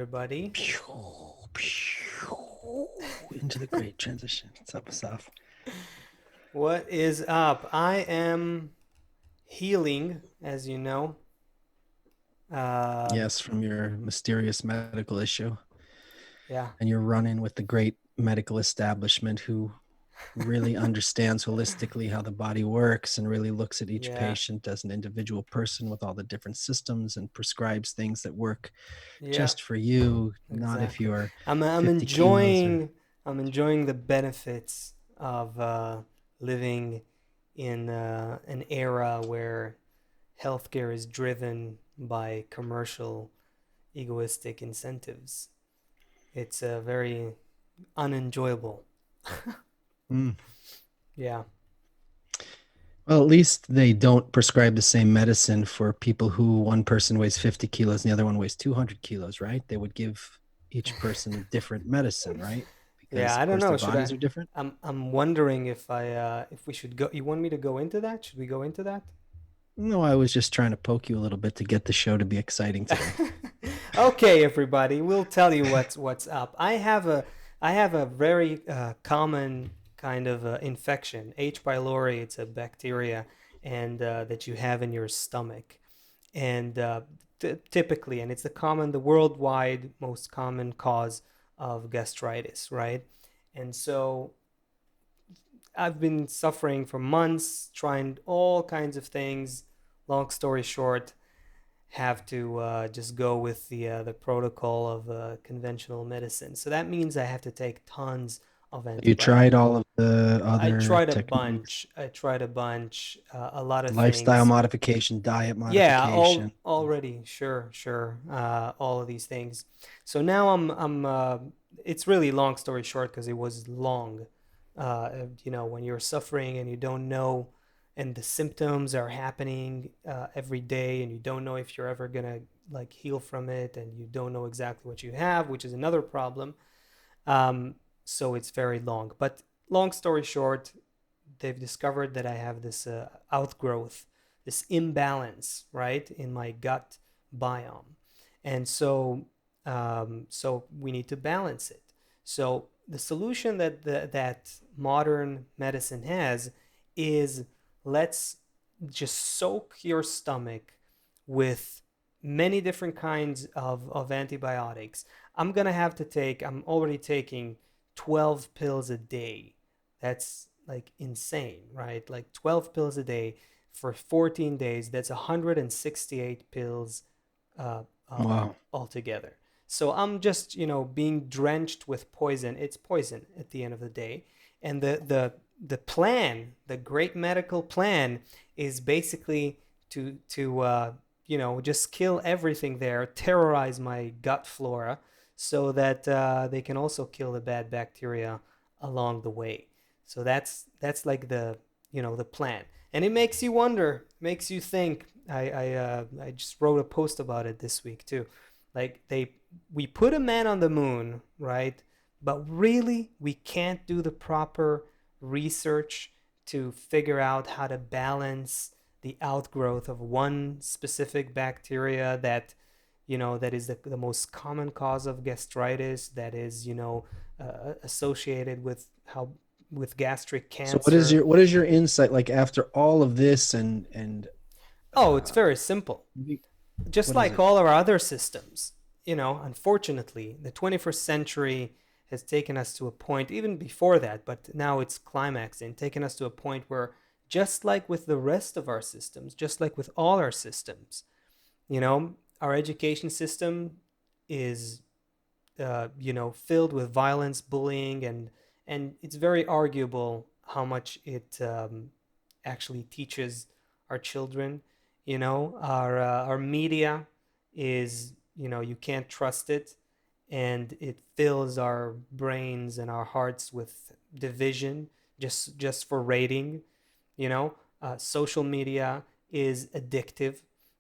everybody. Pew, pew, into the great transition. What's up, Seth? What is up? I am healing, as you know. Uh, Yes, from your mysterious medical issue. yeah, And you're running with the great medical establishment who really understands holistically how the body works and really looks at each yeah, patient as an individual person with all the different systems and prescribes things that work yeah, just for you, not if exactly. you're I'm 50 kilos or enjoying the benefits of living in an era where healthcare is driven by commercial, egoistic incentives. It's very unenjoyable. Mm. Yeah. Well, at least they don't prescribe the same medicine for people who one person weighs 50 kilos and the other one weighs 200 kilos, right? They would give each person a different medicine, right? Yeah, Because, I of don't course, their know. Should bodies I? are different. I'm wondering if we should go. You want me to go into that? Should we go into that? No, I was just trying to poke you a little bit to get the show to be exciting today. Okay, everybody, we'll tell you what's up. I have a very common kind of infection, H. pylori. It's a bacteria, and that you have in your stomach, and typically, and it's the worldwide most common cause of gastritis, right? And so I've been suffering for months, trying all kinds of things. Long story short, have to just go with the protocol of conventional medicine. So that means I have to take tons of You antibiotics. tried all of the I other tried a techniques, bunch. A lot of lifestyle things. modification, diet Yeah, modification. already, sure, all of these things. So now it's really long story short because it was long. When you're suffering and you don't know, and the symptoms are happening every day, and you don't know if you're ever gonna like heal from it, and you don't know exactly what you have, which is another problem. So it's very long. But long story short, they've discovered that I have this outgrowth, this imbalance, right, in my gut biome, and so we need to balance it. So the solution that modern medicine has is let's just soak your stomach with many different kinds of antibiotics. I'm already taking 12 pills a day. That's like insane, right? Like 12 pills a day for 14 days. That's 168 pills uh, Wow. altogether. So I'm just, being drenched with poison. It's poison at the end of the day. And the plan, the great medical plan, is basically to just kill everything there, terrorize my gut flora, so that they can also kill the bad bacteria along the way. So that's like the plan, and it makes you wonder, makes you think. I just wrote a post about it this week too. Like we put a man on the moon, right? But really, we can't do the proper research to figure out how to balance the outgrowth of one specific bacteria that is the most common cause of gastritis, that is associated with gastric So what is cancer. your insight like after all of this and Oh, it's uh very simple. Just what is like it? all our other systems, unfortunately, the 21st century has taken us to a point, even before that, but now it's climaxing, taken us to a point where, just like with the rest of our systems, just like with all our systems, our education system is filled with violence, bullying, and it's very arguable how much it actually teaches our children. Our media is, you can't trust it, and it fills our brains and our hearts with division, just for rating. Social media is addictive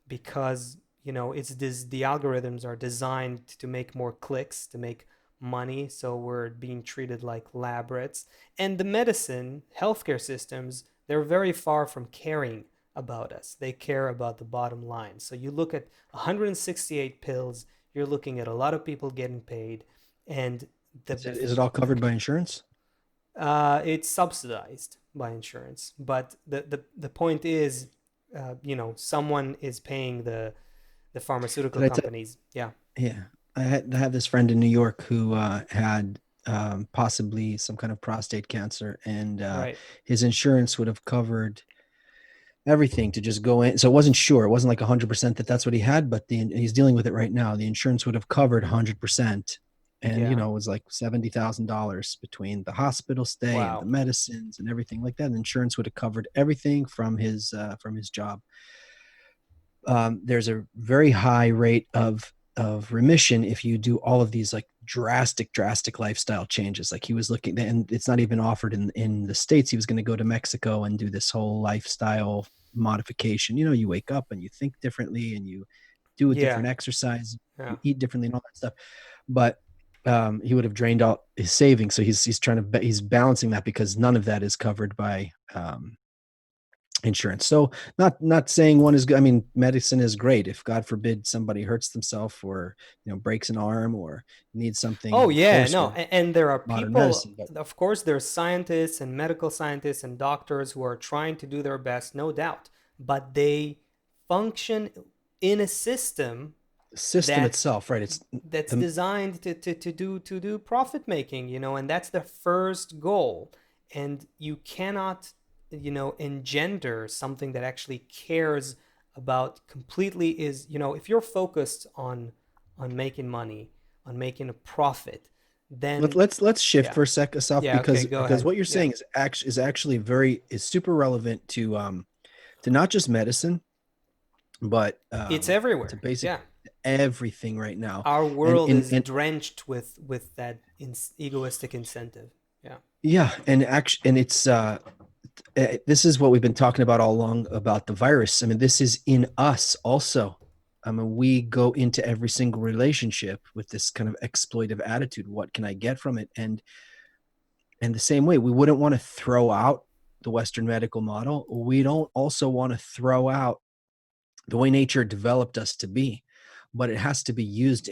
because it's this the algorithms are designed to make more clicks, to make money, so we're being treated like lab rats. And the medicine healthcare systems, they're very far from caring about us. They care about the bottom line. So you look at 168 pills, you're looking at a lot of people getting paid, and the Is it all covered by insurance? it's subsidized by insurance. But the point is, someone is paying the pharmaceutical Did I tell? companies. Yeah, Yeah, I have this friend in New York who had possibly some kind of prostate cancer, and right. his insurance would have covered everything to just go in. So it wasn't sure. It wasn't like 100% that that's what he had, but he's dealing with it right now. The insurance would have covered 100%. And, Yeah. it was like $70,000 between the hospital stay and the Wow. medicines and everything like that. And insurance would have covered everything from his job. There's a very high rate of remission if you do all of these like drastic lifestyle changes. Like he was looking, and it's not even offered in the States. He was going to go to Mexico and do this whole lifestyle modification. You wake up and you think differently, and you do a Yeah. different exercise, Yeah. you eat differently, and all that stuff. But he would have drained all his savings. So he's trying to he's balancing that because none of that is covered by insurance. So not saying one is good. I mean, medicine is great. If God forbid somebody hurts themselves, or breaks an arm, or needs something, Oh of yeah, course no, we're and there are modern people, medicine. But of course, there's scientists and medical scientists and doctors who are trying to do their best, no doubt, but they function in a system the system that itself, right? It's that's the designed to do profit making, and that's the first goal. And you cannot, engender something that actually cares about completely is, if you're focused on making money, on making a profit, then let's shift yeah. for a sec, Asaf, Yeah, okay, because go ahead. what you're Yeah. saying is actually very is super relevant to not just medicine, but It's to everywhere. basic Yeah. everything right now. Our And world in is and drenched with that egoistic incentive. Yeah. yeah, and it's this is what we've been talking about all along about the virus. I mean, this is in us also. I mean, we go into every single relationship with this kind of exploitive attitude. What can I get from it? And the same way, we wouldn't want to throw out the Western medical model. We don't also want to throw out the way nature developed us to be, but it has to be used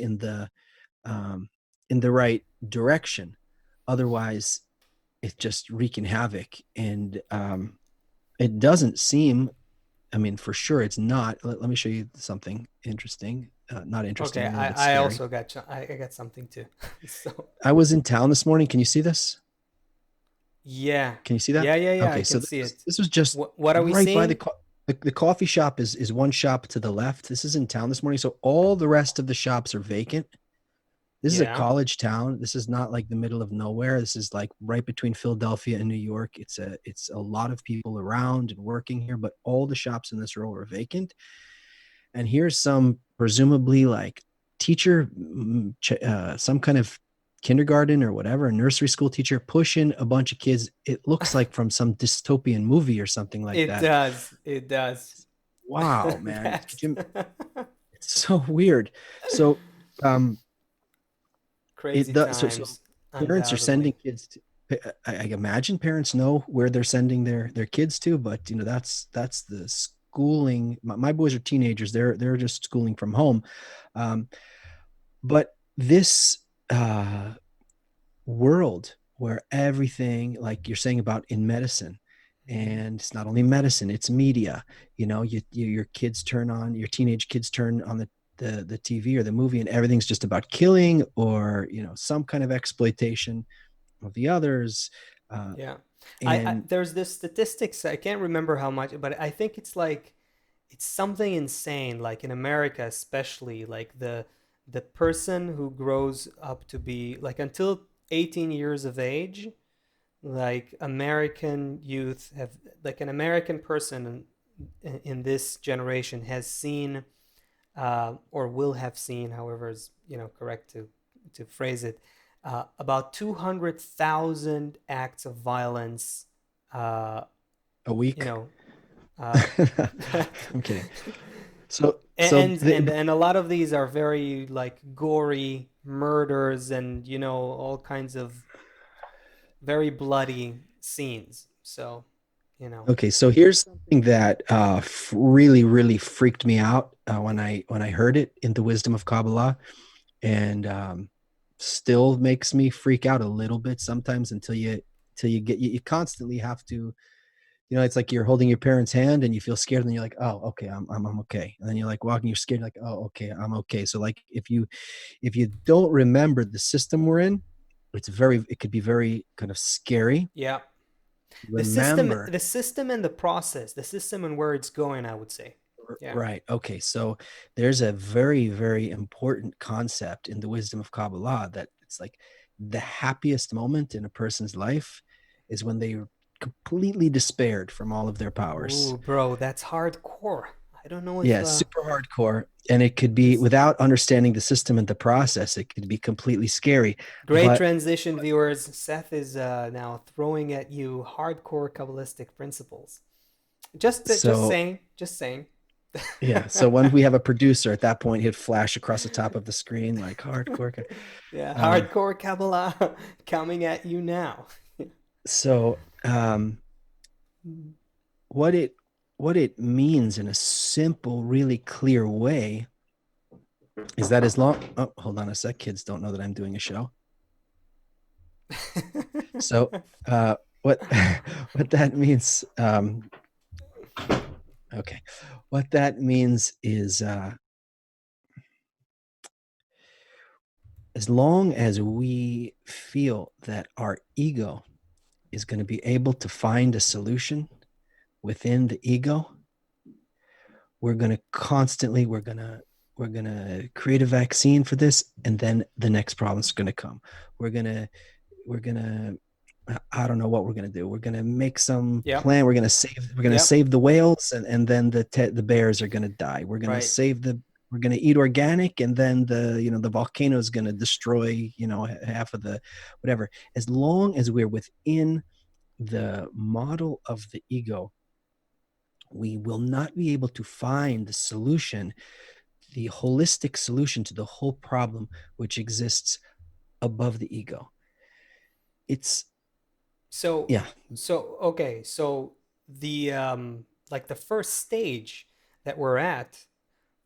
um, in the right direction. Otherwise, it's just wreaking havoc. And it doesn't seem, I mean, for sure it's not. Let me show you something interesting. Not interesting, Okay, a little bit I scary. also I got something too. So I was in town this morning. Can you see this? yeah, Can you see that? yeah, I Okay, so can this see was, it. this was just What are we right by seeing? the coffee shop is one shop to the left. This is in town this morning, so all the rest of the shops are vacant. This is a Yeah, college town. This is not like the middle of nowhere. This is like right between Philadelphia and New York. It's a lot of people around and working here, but all the shops in this row are vacant. And here's some presumably like teacher, some kind of kindergarten or whatever, a nursery school teacher pushing a bunch of kids. It looks like from some dystopian movie or something like it that. does. It does. Wow, man. That's It's so weird. So, crazy so times, parents are sending undoubtedly. kids to, I imagine parents know where they're sending their kids to, but that's the schooling. My boys are teenagers. They're just schooling from home. Um, but this world where everything, like you're saying about in medicine, Mhm. and it's not only medicine, it's media. Your kids turn on, your teenage kids turn on the TV or the movie, and everything's just about killing or some kind of exploitation of the others. uh, Yeah. I and there's this statistics, I can't remember how much, but I think it's something insane, like in America especially, like the person who grows up to be like until 18 years of age, like American youth have, like an American person in this generation has seen, or will have seen, however is correct to phrase it, about 200,000 acts of violence. Uh, a you week. know, uh, I'm kidding. So so and and and a lot of these are very like gory murders and all kinds of very bloody scenes. So you know, okay, so here's something that really freaked me out when I heard it in the wisdom of Kabbalah. and still makes me freak out a little bit sometimes until you get you constantly have to, you know, it's like you're holding your parent's hand and you feel scared and then you're like, oh, okay, I'm okay, and then you're like walking, you're scared, like, oh, okay, I'm okay. So like if you don't remember the system we're in, it could be very kind of scary. Yeah. Remember. The system and the process, the system and where it's going, I would say. Yeah. Right. Okay. So there's a very, very important concept in the wisdom of Kabbalah that it's like the happiest moment in a person's life is when they are completely despaired from all of their powers. Ooh, bro, that's hardcore. I don't know if Yeah, super hardcore. And it could be, this without understanding the system and the process, it could be completely scary. great But transition, viewers. Seth is now throwing at you hardcore Kabbalistic principles. Just so, saying, just saying. yeah. So when we have a producer at that point, he'd flash across the top of the screen like hardcore. Yeah, Um, hardcore Kabbalah coming at you now. so, what it what it means in a simple, really clear way is that as long, oh, hold on a sec, kids don't know that I'm doing a show. So what what that means, okay, what that means is as long as we feel that our ego is going to be able to find a solution within the ego, we're going to constantly, we're going to create a vaccine for this, and then the next problem is going to come. we're going to we're going to I don't know what we're going to do. We're going to make some Yep, plan. We're going to yep, save the whales, and then the bears are going to die. We're going to right. save the we're going to eat organic, and then the volcano is going to destroy, half of the whatever. As long as we're within the model of the ego, we will not be able to find the solution, the holistic solution to the whole problem which exists above the ego. It's So, yeah. okay, so the like the first stage that we're at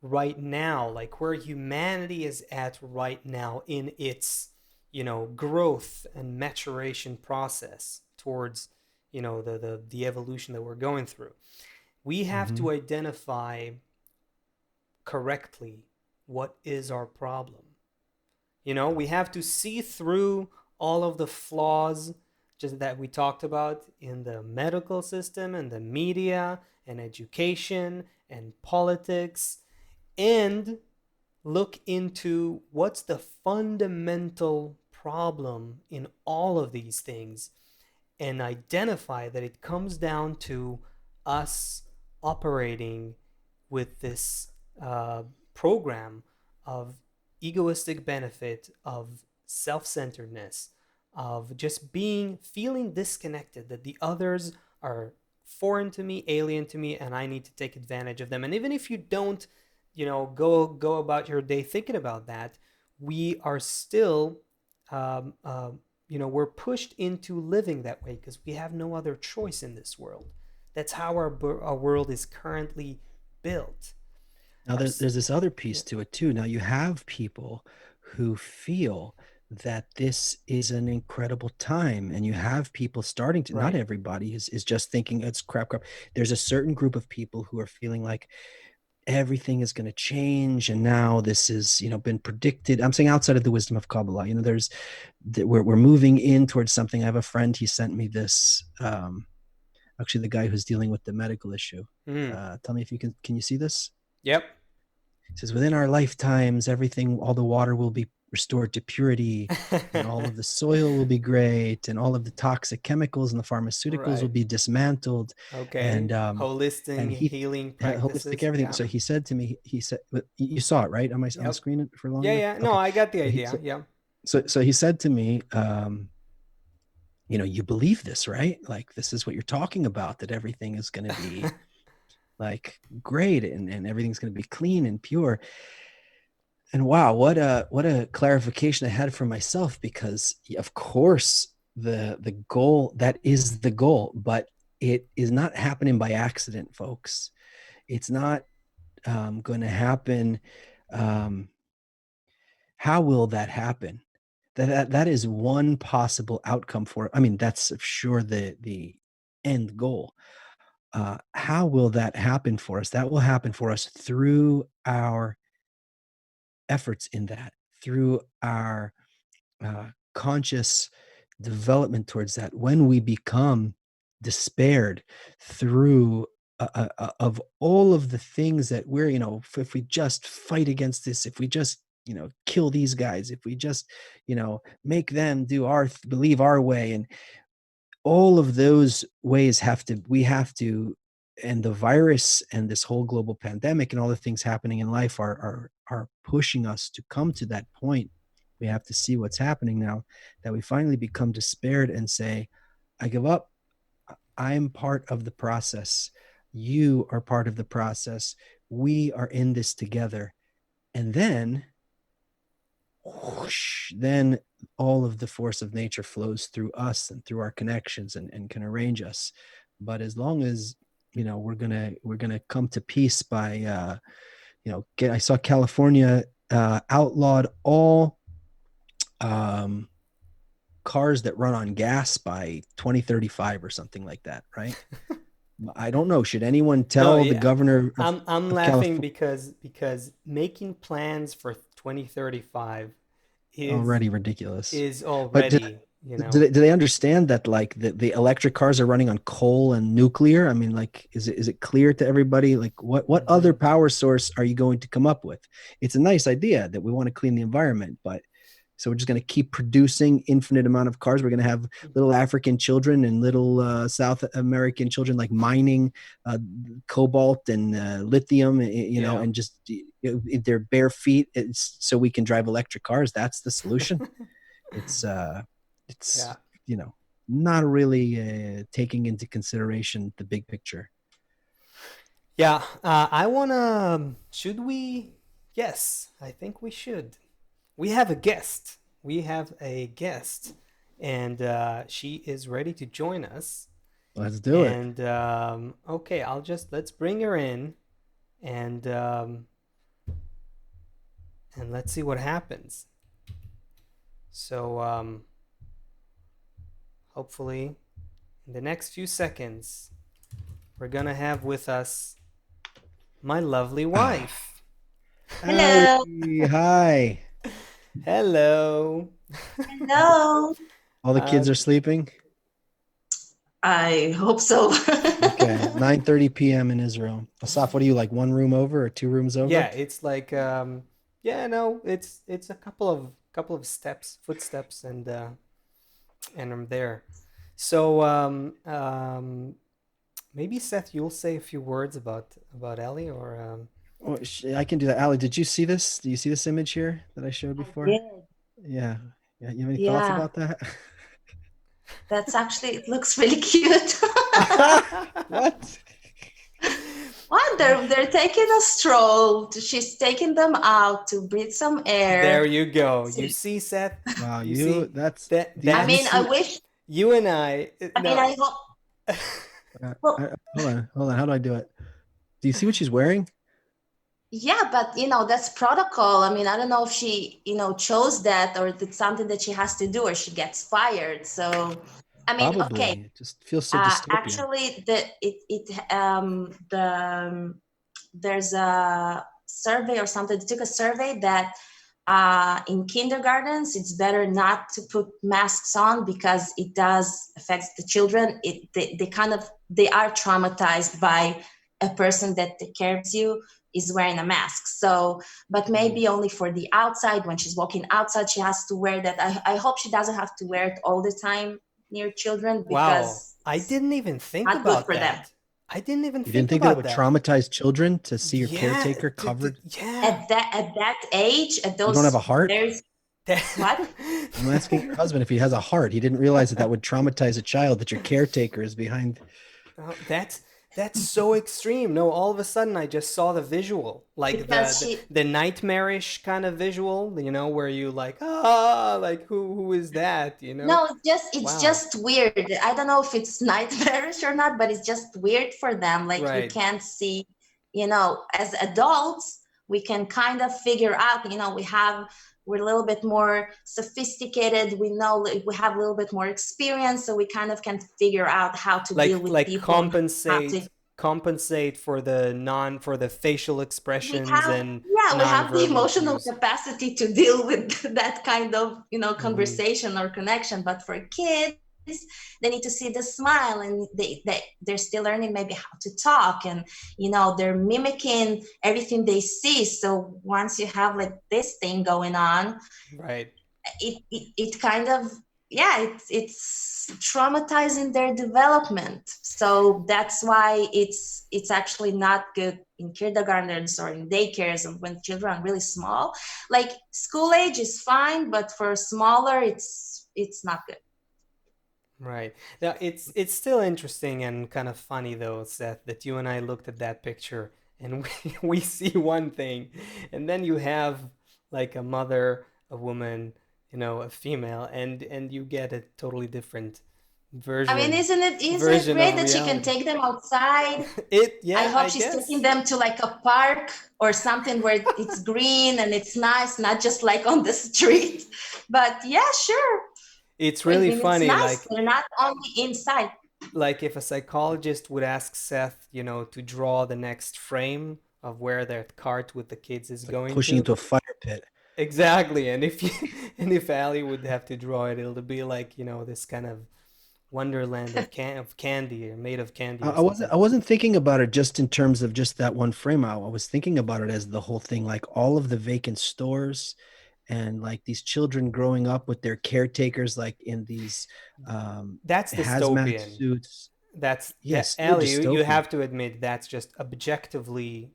right now, like where humanity is at right now in its, growth and maturation process towards, the evolution that we're going through. We have Mm-hmm. to identify correctly what is our problem. We have to see through all of the flaws just that we talked about in the medical system and the media and education and politics, and look into what's the fundamental problem in all of these things and identify that it comes down to us operating with this program of egoistic benefit, of self centeredness, of just feeling disconnected, that the others are foreign to me, alien to me, and I need to take advantage of them. And even if you don't, go about your day thinking about that, we are still we're pushed into living that way because we have no other choice in this world. That's how our world is currently built. Now Our there's this other Yeah. piece to it too. Now you have people who feel that this is an incredible time, and you have people starting to, not Right. everybody is just thinking it's crap. There's a certain group of people who are feeling like everything is going to change, and now this is, been predicted. I'm saying outside of the wisdom of Kabbalah, we're moving in towards something. I have a friend, he sent me this, actually the guy who's dealing with the medical issue. Mm. Tell me if can you see this? Yep. It says, within our lifetimes, everything, all the water will be restored to purity, and all of the soil will be great, and all of the toxic chemicals and the pharmaceuticals will Right. be dismantled, Okay. and holistic he healing holistic practices. everything. Yeah. So he said to me, he said, you saw it, right? Am I on the Yep. screen for long Yeah. enough? Yeah. No, Okay. I got the So he idea. Yeah. so he said to me, you believe this, right? Like, this is what you're talking about, that everything is going to be like great, and everything's going to be clean and pure. And wow, what a clarification I had for myself, because of course the goal, that is the goal, but it is not happening by accident, folks. It's not going to happen. Um, How will that happen? That is one possible outcome for, I mean, that's sure the end goal. How will that happen for us? That will happen for us through our efforts in that, through our conscious development towards that. When we become despaired through of all of the things that we're, if we just fight against this, if we just, kill these guys, if we just, make them do believe our way, and all of those ways we have to, and the virus and this whole global pandemic and all the things happening in life are pushing us to come to that point. We have to see what's happening now, that we finally become despaired and say, I give up. I'm part of the process. You are part of the process. We are in this together. And then whoosh, then all of the force of nature flows through us and through our connections, and can arrange us. But as long as, we're gonna come to peace by, I saw California outlawed all um, cars that run on gas by 2035 or something like that, right? I don't know. Should anyone No, tell the yeah, governor I'm of laughing California? because making plans for 2035 is Already ridiculous. is But already, do they understand that, like, the electric cars are running on coal and nuclear? I mean, like, is it clear to everybody, like, what other Mhm. power source are you going to come up with? It's a nice idea that we want to clean the environment, but so we're just going to keep producing infinite amount of cars. We're going to have little African children and little South American children, like, mining uh, cobalt and lithium, Yeah. and just their bare feet, so we can drive electric cars. That's the solution. It's it's Yeah. you know not really taking into consideration the big picture. Yeah, I wanna. Should we? Yes, I think we should. We have a guest. We have a guest, and she is ready to join us. Let's do it. And okay, let's bring her in, and let's see what happens. So hopefully, in the next few seconds, we're gonna have with us my lovely wife. Hello. Howdy, hi. Hello. Hello. All the Uh, kids are sleeping. I hope so. Okay, 9:30 p.m. in Israel. Asaf, what are you, like, one room over or two rooms yeah, over? it's like yeah, no, it's a couple of steps, footsteps, and I'm there. So maybe Seth, you'll say a few words about Ellie, or Oh, I can do that. Ali, did you see this? Do you see this image here that I showed I before? did. Yeah. Yeah. You have any thoughts Yeah, about that? that's actually, it looks really cute. What? What? They're taking a stroll. She's taking them out to breathe some there air. you go. You See, see, Seth. Wow, You see that's, that do you, I do you mean, that's I see? wish, you and I. I mean, No. I hope, well, Hold on. How do I do it? Do you see what she's wearing? yeah, but that's protocol. I mean, I don't know if she, chose that or if it's something that she has to do or she gets fired. So, I mean, okay. Probably. It just feels so dystopian. Actually, there's a survey or something. They took a survey that in kindergartens it's better not to put masks on because it does affects the children. They are traumatized by a person that takes care of you is wearing a mask. So, but Mm. maybe only for the outside. When she's walking outside, she has to wear that. I hope she doesn't have to wear it all the time near children Wow, because I it's didn't even think not good about for them. that. I didn't even You didn't think think that it about would that. traumatize children to see your Yeah, caretaker covered? yeah. At that age, at You don't have a those heart? very what? I'm asking your husband if he has a heart. He didn't realize that would traumatize a child, that your caretaker is behind. Oh, that's so extreme. No, all of a sudden I just saw the visual, like Because she the nightmarish kind of visual, where you like like who is that, no, it's Wow. just weird. I don't know if it's nightmarish or not, but it's just weird for them. Like you Right. can't see, as adults, we can kind of figure out, we have we're a little bit more sophisticated. We know, we have a little bit more experience, so we kind of can figure out how to deal with Like people and how to. compensate for the facial We expressions have, and yeah, we have the nonverbal emotional cues. capacity to deal with that kind of, Hmm. conversation or connection. But for kids, they need to see the smile, and they're still learning maybe how to talk, and they're mimicking everything they see. So once you have like this thing going on, Right. it kind of, yeah, it's traumatizing their development. So that's why it's actually not good in kindergartens or in daycares, and when children are really small. Like school age is fine, but for smaller, it's not good. Right. Now it's still interesting and kind of funny though, Seth, that you and I looked at that picture and we see one thing, and then you have like a mother, a woman, a female, and you get a totally different I mean, version isn't it version great of that she can reality. take them outside? I Yeah, hope I she's taking guess. them to like a park or something where it's green and it's nice, not just like on the street. But yeah, sure. It's I really mean, it's funny, nice. They're not only inside. like if a psychologist would ask Seth, to draw the next frame of where that cart with the kids is It's like going pushing to. into a fire pit. Exactly, and if you and if Ali would have to draw it, it'll be like, this kind of wonderland of candy or made of candy or something. I wasn't thinking about it just in terms of just that one frame. I was thinking about it as the whole thing, like all of the vacant stores and like these children growing up with their caretakers, like in these That's hazmat dystopian. suits. That's that, Yes, so Ali, you dystopian. have to admit that's just objectively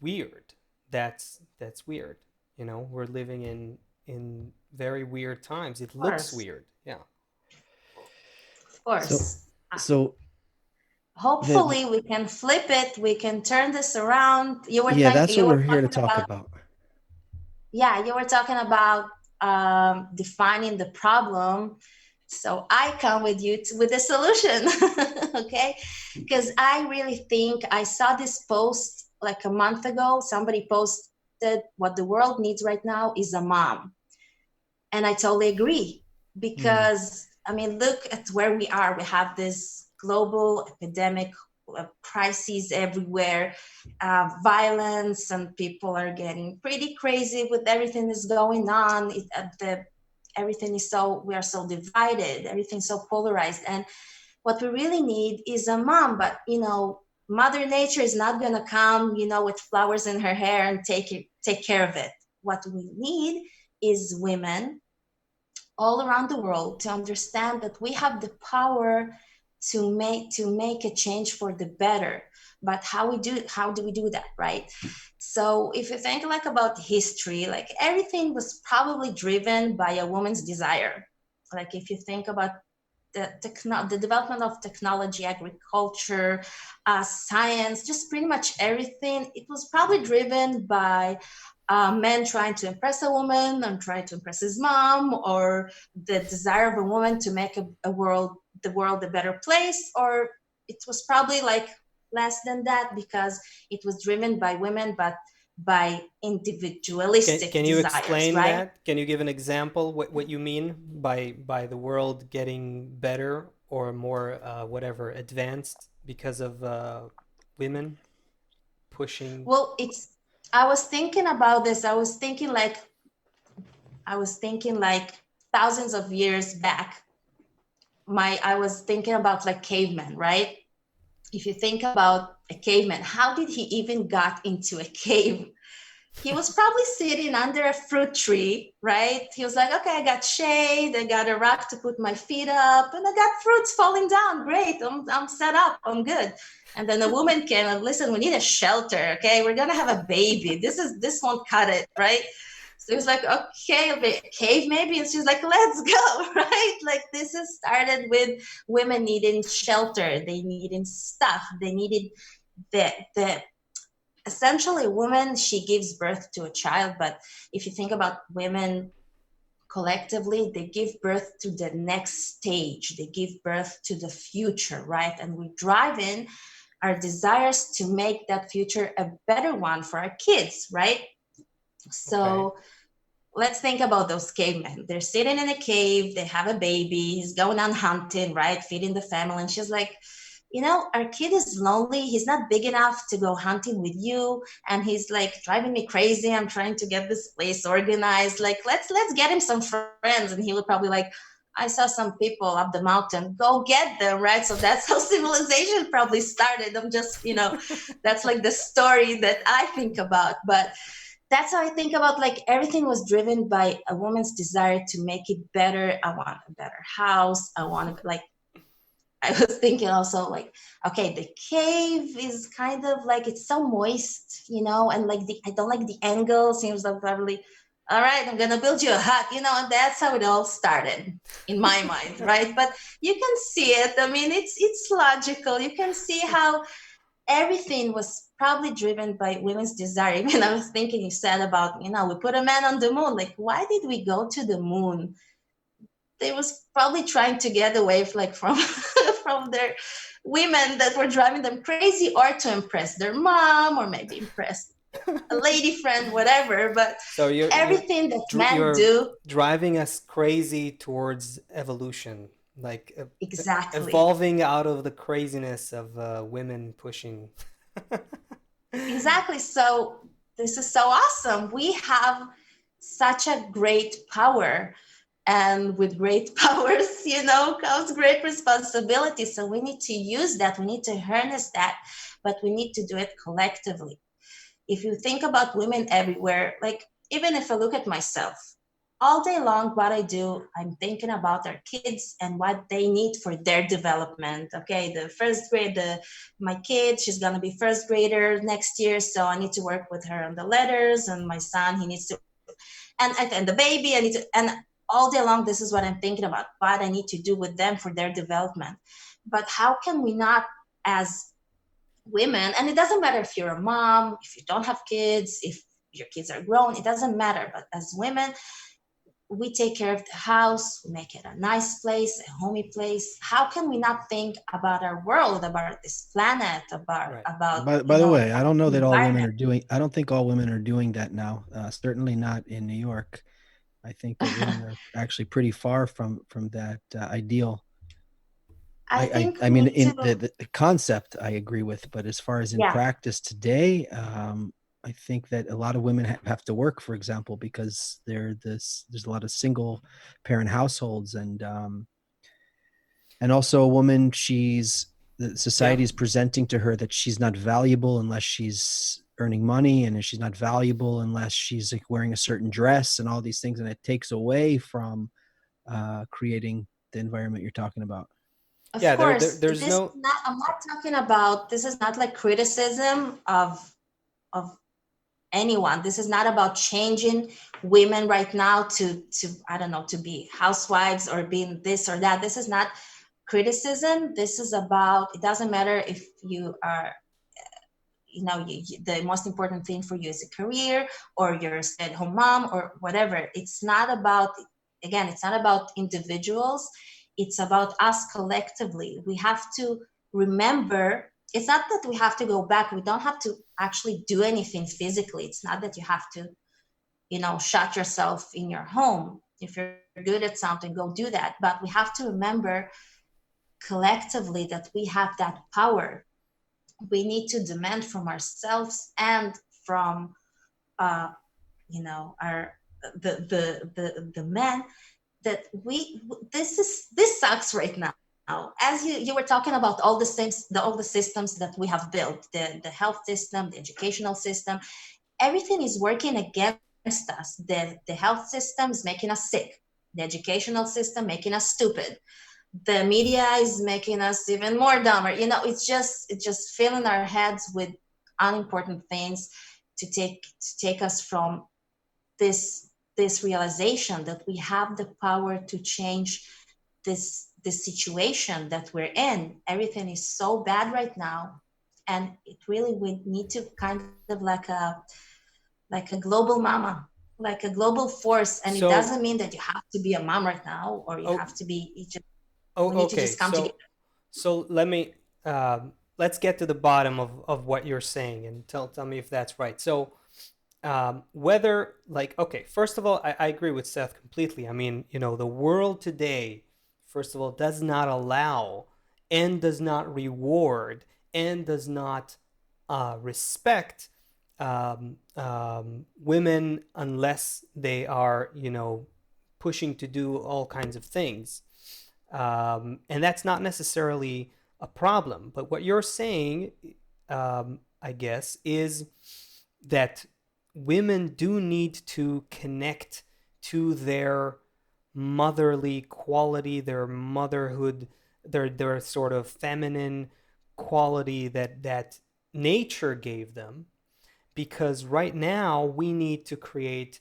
weird. That's weird. We're living in very weird times. It Of looks course, weird. Yeah. of So, course. so Hopefully, we can flip it. We can turn this around. yeah, that's what You were we're here to talking talk about, about. yeah, you were talking about defining the problem. So I come with you with a solution, okay? Because I really think I saw this post like a month ago. Somebody posted what the world needs right now is a mom. And I totally agree, Mm. because I mean, look at where we are. We have this global epidemic, crises everywhere, violence, and people are getting pretty crazy with everything that's going on. Everything is so, we are so divided, everything's so polarized. And what we really need is a mom. But Mother Nature is not going to come, with flowers in her hair and take care of it. What we need is women all around the world to understand that we have the power to make a change for the better. But how do we do that, right? So if you think like about history, like everything was probably driven by a woman's desire. Like if you think about the development of technology, agriculture, science, just pretty much everything, it was probably driven by men trying to impress a woman and trying to impress his mom, or the desire of a woman to make the world a better place. Or it was probably like less than that, because it was driven by women, but by individualistic Can you desires, explain right? that? Can you give an example what you mean by the world getting better or more whatever advanced because of women pushing? Well, I was thinking about this. I was thinking like thousands of years back. I was thinking about like cavemen, right? If you think about a caveman, how did he even got into a cave? He was probably sitting under a fruit tree, right? He was like, okay, I got shade, I got a rock to put my feet up, and I got fruits falling down. Great, I'm set up, I'm good. And then a woman came and listen, we need a shelter, okay? We're gonna have a baby. This won't cut it, right? So he was like, okay, a cave maybe. And she's like, let's go, right? Like this has started with women needing shelter, they needing stuff, they needed the essentially a woman, she gives birth to a child. But if you think about women collectively, they give birth to the next stage, they give birth to the future, right? And we drive in our desires to make that future a better one for our kids, right? Okay. So let's think about those cavemen. They're sitting in a cave, they have a baby, he's going on hunting, right? Feeding the family. And she's like, our kid is lonely. He's not big enough to go hunting with you. And he's like driving me crazy. I'm trying to get this place organized. Like, let's get him some friends. And he would probably like, I saw some people up the mountain, go get them, right? So that's how civilization probably started. I'm just, that's like the story that I think about. But that's how I think about, like, everything was driven by a woman's desire to make it better. I want a better house. I want to, like, I was thinking also, like, okay, the cave is kind of like, it's so moist, and like I don't like the angle. Seems like probably, all right, I'm gonna build you a hut, and that's how it all started in my mind, right? But you can see it. I mean, it's logical. You can see how everything was probably driven by women's desire. Even I was thinking, you said about, we put a man on the moon. Like, why did we go to the moon? They was probably trying to get away, like, from from their women that were driving them crazy, or to impress their mom, or maybe impress a lady friend, whatever. But So everything that men you're do, driving us crazy towards evolution, like exactly, evolving out of the craziness of women pushing. exactly. So this is so awesome. We have such a great power, and with great powers, comes great responsibility. So we need to use that. We need to harness that, but we need to do it collectively. If you think about women everywhere, like, even if I look at myself, all day long, what I do, I'm thinking about our kids and what they need for their development. Okay, the first grade, my kid, she's gonna be first grader next year, so I need to work with her on the letters. And my son, he needs to, and the baby, I need to, and all day long, this is what I'm thinking about, what I need to do with them for their development. But how can we not, as women, and it doesn't matter if you're a mom, if you don't have kids, if your kids are grown, it doesn't matter. But as women, we take care of the house, we make it a nice place, a homey place. How can we not think about our world, about this planet, about Right. By the way, I don't know the that all women environment? are doing. I don't think all women are doing that now. Certainly not in New York. I think that women are actually pretty far from that ideal. I think I we mean, need in to, the concept, I agree with, but as far as in yeah, practice today, I think that a lot of women have to work, for example, because there's a lot of single parent households, and also a woman, the Yeah. society is presenting to her that she's not valuable unless she's earning money, and she's not valuable unless she's like wearing a certain dress and all these things, and it takes away from creating the environment you're talking about. of Yeah, course, there's this is no. not, I'm not talking about, this is not like criticism of anyone. This is not about changing women right now to I don't know, to be housewives or being this or that. This is not criticism. This is about, it doesn't matter if you are, the most important thing for you is a career, or you're a stay-at-home mom, or whatever. It's not about, again, it's not about individuals. It's about us collectively. We have to remember, it's not that we have to go back. We don't have to actually do anything physically. It's not that you have to, shut yourself in your home. If you're good at something, go do that. But we have to remember collectively that we have that power. We need to demand from ourselves and from, uh, our, the men, that this sucks right now. As you were talking about all the things, all the systems that we have built, the health system, the educational system, everything is working against us. The health system is making us sick, the educational system making us stupid, the media is making us even more dumber. It's just filling our heads with unimportant things, to take us from this realization that we have the power to change this situation that we're in. Everything is so bad right now, and it really, we need to kind of like a global mama, like a global force. And it So, doesn't mean that you have to be a mom right now, or you oh, have to be, oh, we need to okay. just come together. So let's get to the bottom of what you're saying, and tell me if that's right. So whether like okay, first of all, I agree with Seth completely. I mean, the world today, first of all, does not allow and does not reward and does not respect women unless they are pushing to do all kinds of things, and that's not necessarily a problem. But what you're saying, I guess, is that women do need to connect to their motherly quality, their motherhood, their sort of feminine quality that nature gave them, because right now we need to create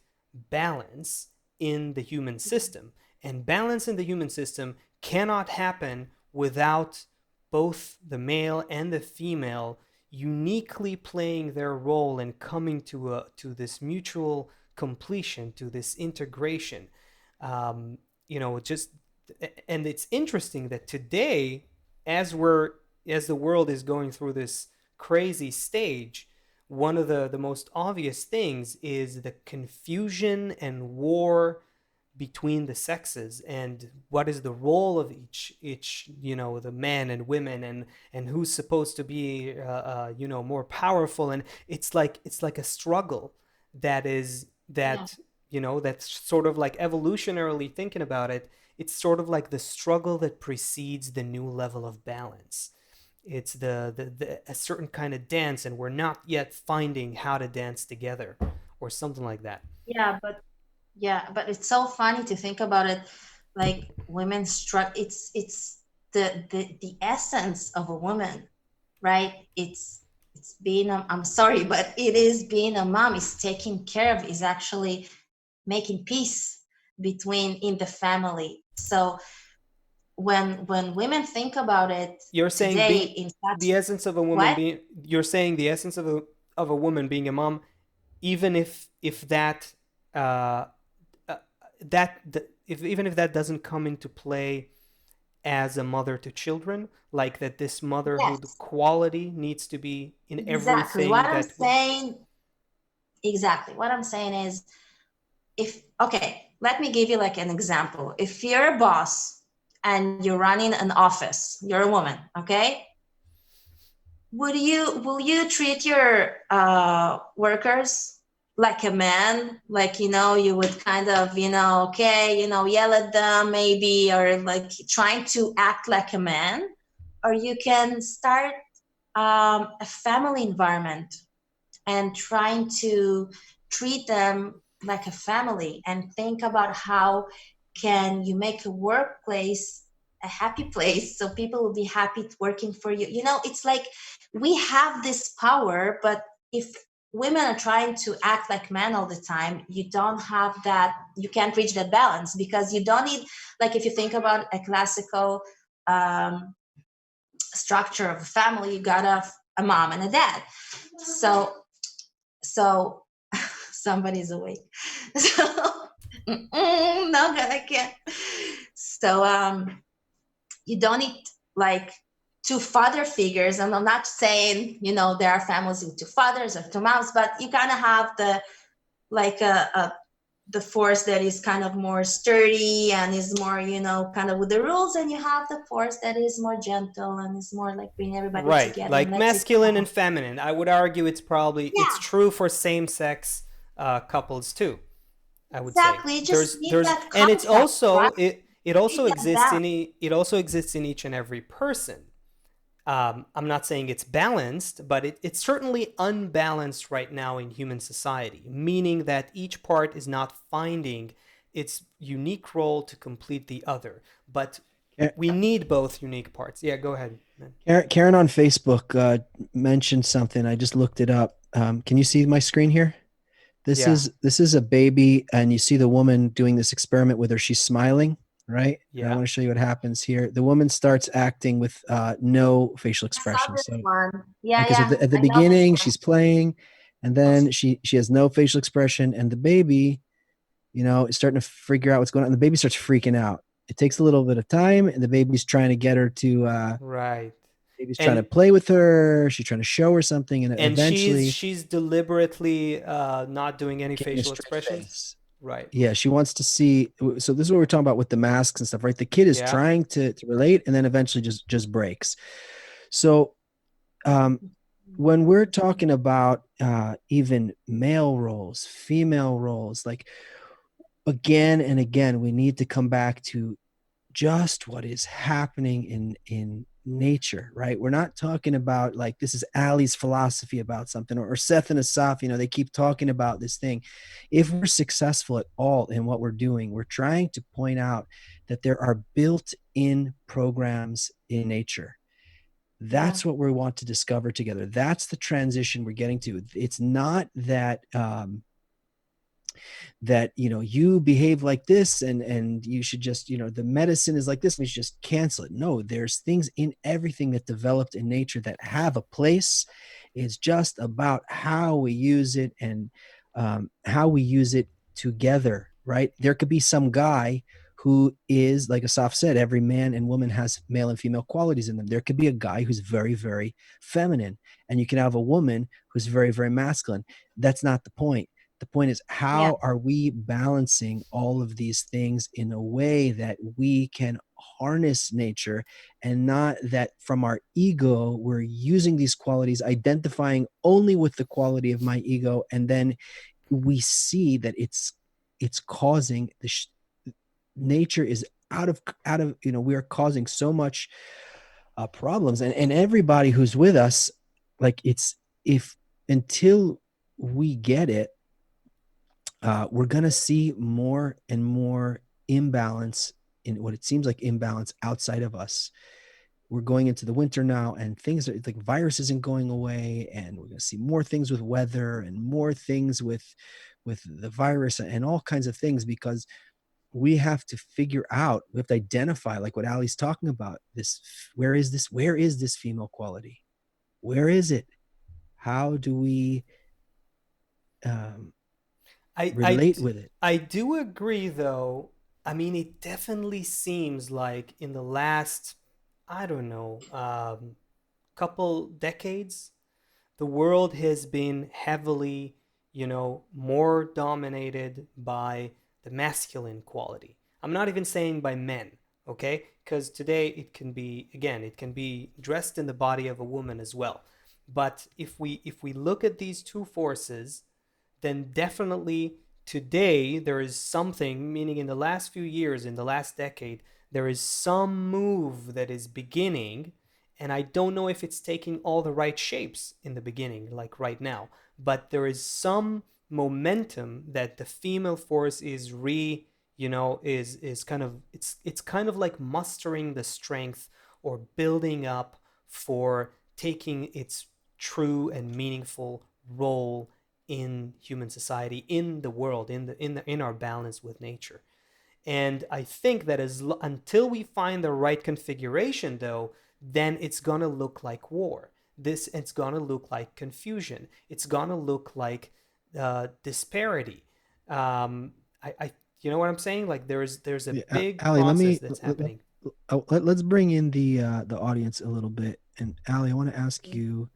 balance in the human system. And balance in the human system cannot happen without both the male and the female uniquely playing their role and coming to this mutual completion, to this integration. Just and it's interesting that today, as the world is going through this crazy stage, one of the most obvious things is the confusion and war between the sexes, and what is the role of each the men and women, and who's supposed to be more powerful. And it's like a struggle that is Yeah. that that's sort of like evolutionarily thinking about it. It's sort of like the struggle that precedes the new level of balance. It's the a certain kind of dance, and we're not yet finding how to dance together, or something like that. Yeah, but it's so funny to think about it. Like women struck. It's the essence of a woman, right? It's being. I'm sorry, but it is being a mom. Is taking care of. Is actually making peace between in the family. So when women think about it You're saying today being in such the essence of a woman what? being you're saying the essence of a woman being a mom, even if that uh, uh if even if that doesn't come into play as a mother to children, like that this motherhood Yes, quality needs to be in exactly. What everything I'm that saying, exactly. What I'm saying is, if okay, let me give you like an example. If you're a boss and you're running an office, you're a woman, okay? Would you will you treat your workers like a man? Like, you would kind of, okay, yell at them maybe, or like trying to act like a man, or you can start a family environment and trying to treat them like a family and think about how can you make a workplace a happy place so people will be happy working for you. It's like we have this power, but if women are trying to act like men all the time, you don't have that, you can't reach that balance, because you don't need, like, if you think about a classical um, structure of a family, you got a mom and a dad. So somebody's awake. So no, God, I can't. So you don't need like two father figures, and I'm not saying there are families with two fathers or two moms, but you kind of have the like the force that is kind of more sturdy and is more kind of with the rules, and you have the force that is more gentle and is more like bring everybody right, together and like let's it masculine go. and feminine. I would argue it's Yeah, true for same sex couples too. I would say exactly. You just need there's that and it's contact, right? also it Need also that exists balance. in each and every person. I'm not saying it's balanced, but it's certainly unbalanced right now in human society, meaning that each part is not finding its unique role to complete the other. But we need both unique parts. Yeah, go ahead, man. Karen on Facebook mentioned something. I just looked it up. Can you see my screen here? This Yeah, is this is a baby, and you see the woman doing this experiment with her. She's smiling, right? And I yeah, want to show you what happens here. The woman starts acting with no facial I saw expression. this So, one. Yeah, okay, so yeah, at the I know this beginning, one. she's playing, and then she has no facial expression, and the baby, is starting to figure out what's going on. And the baby starts freaking out. It takes a little bit of time, and the baby's trying to get her to right. Maybe he's trying to and play with her. She's trying to show her something, and and she's eventually she's deliberately not doing any keeping a facial straight expressions. face. Right. Yeah, she wants to see. So this is what we're talking about with the masks and stuff, right? The kid is Yeah. trying to relate, and then eventually just breaks. So um, when we're talking about even male roles, female roles, like again and again, we need to come back to just what is happening in nature, right? We're not talking about like this is Ali's philosophy about something, or Seth and Asaf, they keep talking about this thing. If we're successful at all in what we're doing, we're trying to point out that there are built-in programs in nature. Yeah. That's what we want to discover together. That's the transition we're getting to. It's not that that you behave like this, and you should just the medicine is like this, and we should just cancel it. No, there's things in everything that developed in nature that have a place. It's just about how we use it, and how we use it together, right? There could be some guy who is, like Asaf said, every man and woman has male and female qualities in them. There could be a guy who's very, very feminine, and you can have a woman who's very, very masculine. That's not the point. The point is, Yeah. how are we balancing all of these things in a way that we can harness nature, and not that from our ego we're using these qualities, identifying only with the quality of my ego, and then we see that it's causing nature is out of we are causing so much problems, and everybody who's with us, like it's if until we get it, we're going to see more and more imbalance, in what it seems like imbalance outside of us. We're going into the winter now, and things are like virus isn't going away, and we're going to see more things with weather and more things with the virus and all kinds of things, because we have to figure out, we have to identify, like what Ali's talking about, this where is this female quality, where is it, how do we um, I I relate with it. I do agree though. I mean, it definitely seems like in the last, I don't know, couple decades, the world has been heavily, more dominated by the masculine quality. I'm not even saying by men, okay? Because today it can be, again, it can be dressed in the body of a woman as well. But if we look at these two forces, then definitely today there is something, meaning in the last few years, in the last decade, there is some move that is beginning. And I don't know if it's taking all the right shapes in the beginning, like right now, but there is some momentum that the female force is is kind of, it's kind of like mustering the strength or building up for taking its true and meaningful role in human society, in the world, in our balance with nature. And I think that until we find the right configuration, though, then it's gonna look like war. It's gonna look like confusion. It's gonna look like disparity. I you know what I'm saying? Like there's a Yeah, big Ali, let process me that's happening. let's bring in the audience a little bit. And Ali, I want to ask you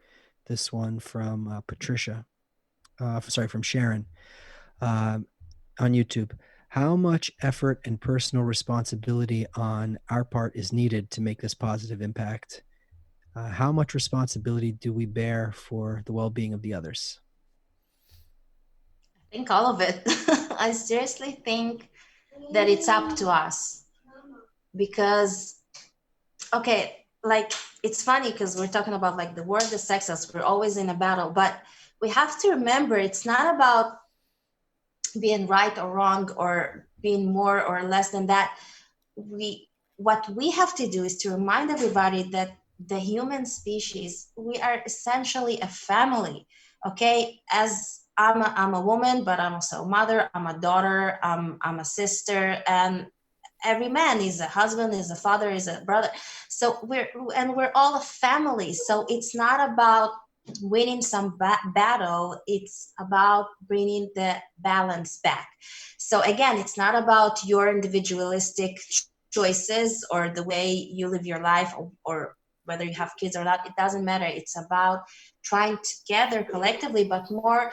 this one from Patricia. Sorry, from Sharon uh, on YouTube. How much effort and personal responsibility on our part is needed to make this positive impact? How much responsibility do we bear for the well-being of the others? I think all of it. I seriously think that it's up to us because, okay, like it's funny because we're talking about like the war of the sexes, we're always in a battle, but we have to remember it's not about being right or wrong or being more or less than that. What we have to do is to remind everybody that the human species, we are essentially a family. Okay, as I'm a woman, but I'm also a mother, I'm a daughter, I'm a sister, and every man is a husband, is a father, is a brother. So we're all a family. So it's not about winning some battle, it's about bringing the balance back. So again, it's not about your individualistic choices or the way you live your life, or whether you have kids or not, it doesn't matter. It's about trying together collectively, but more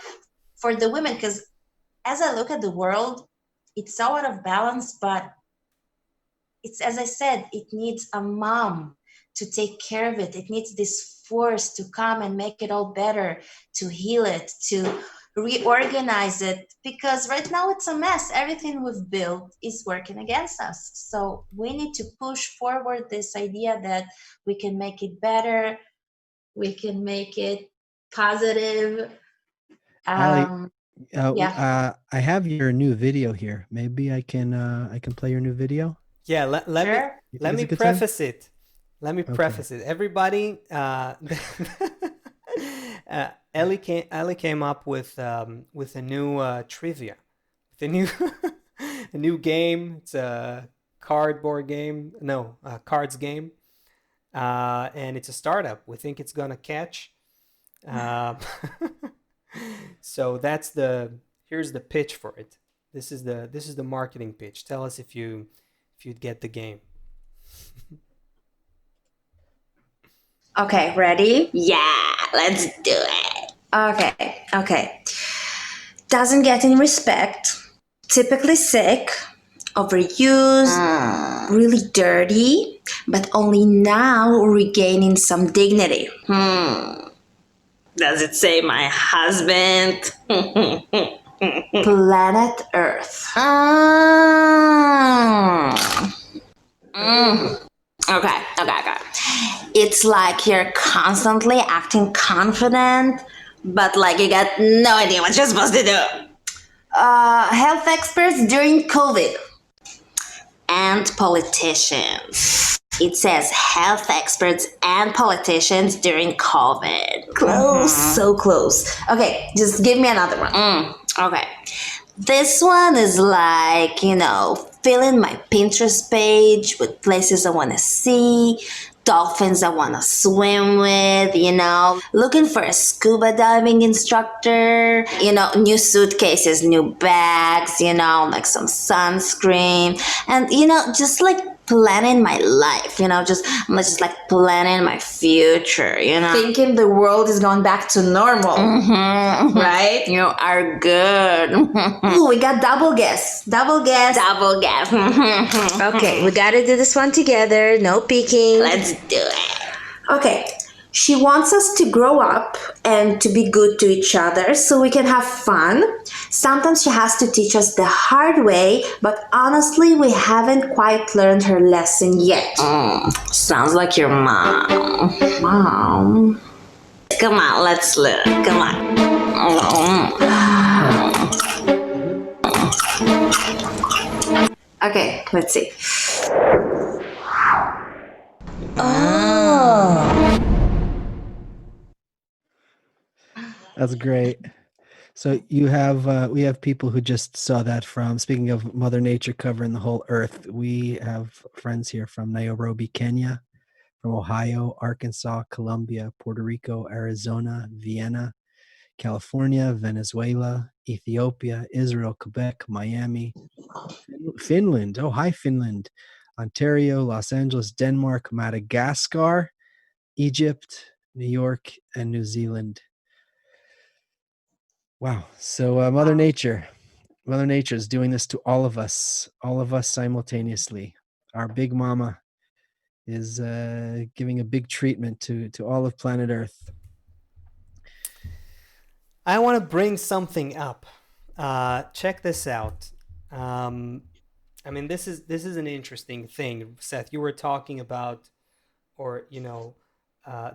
for the women, because as I look at the world, it's so out of balance, but it's, as I said, it needs a mom to take care of it. It needs this force to come and make it all better, to heal it, to reorganize it, because right now it's a mess. Everything we've built is working against us. So we need to push forward this idea that we can make it better, we can make it positive. Ali, Yeah, I have your new video here. Maybe I can play your new video. Yeah, let me sure. You think let it's me a good time? preface it. Let me Okay. preface it. Everybody, Ellie came up with a new trivia, with a new a new game. It's a cardboard game. No, a cards game. And it's a startup. We think it's gonna catch. Uh, so that's the here's the pitch for it. This is the marketing pitch. Tell us if you'd get the game. Okay, ready? Yeah, let's do it. Okay. Doesn't get any respect, typically sick, overused, really dirty, but only now regaining some dignity. Does it say my husband? Planet Earth. Okay. It's like you're constantly acting confident, but like you got no idea what you're supposed to do. Health experts during COVID and politicians. It says health experts and politicians during COVID. Close, so close. Okay, just give me another one. Okay. This one is like, filling my Pinterest page with places I want to see, dolphins I want to swim with, looking for a scuba diving instructor, new suitcases, new bags, like some sunscreen, and, just like planning my life, I'm just like planning my future, thinking the world is going back to normal, right? You are good. Ooh, we got double guess. Okay, we gotta do this one together. No peeking. Let's do it. Okay. She wants us to grow up and to be good to each other so we can have fun. Sometimes she has to teach us the hard way, but honestly, we haven't quite learned her lesson yet. Sounds like your mom. Mom. Come on, let's learn. Come on. Okay, let's see. That's great. So you have we have people who just saw that from, speaking of Mother Nature covering the whole earth, we have friends here from Nairobi, Kenya, from Ohio, Arkansas, Colombia, Puerto Rico, Arizona, Vienna, California, Venezuela, Ethiopia, Israel, Quebec, Miami, Finland. Oh, hi, Finland. Ontario, Los Angeles, Denmark, Madagascar, Egypt, New York, and New Zealand. Wow. So Mother Nature is doing this to all of us simultaneously. Our big mama is giving a big treatment to all of planet Earth. I want to bring something up. Check this out. This is an interesting thing, Seth. You were talking about, or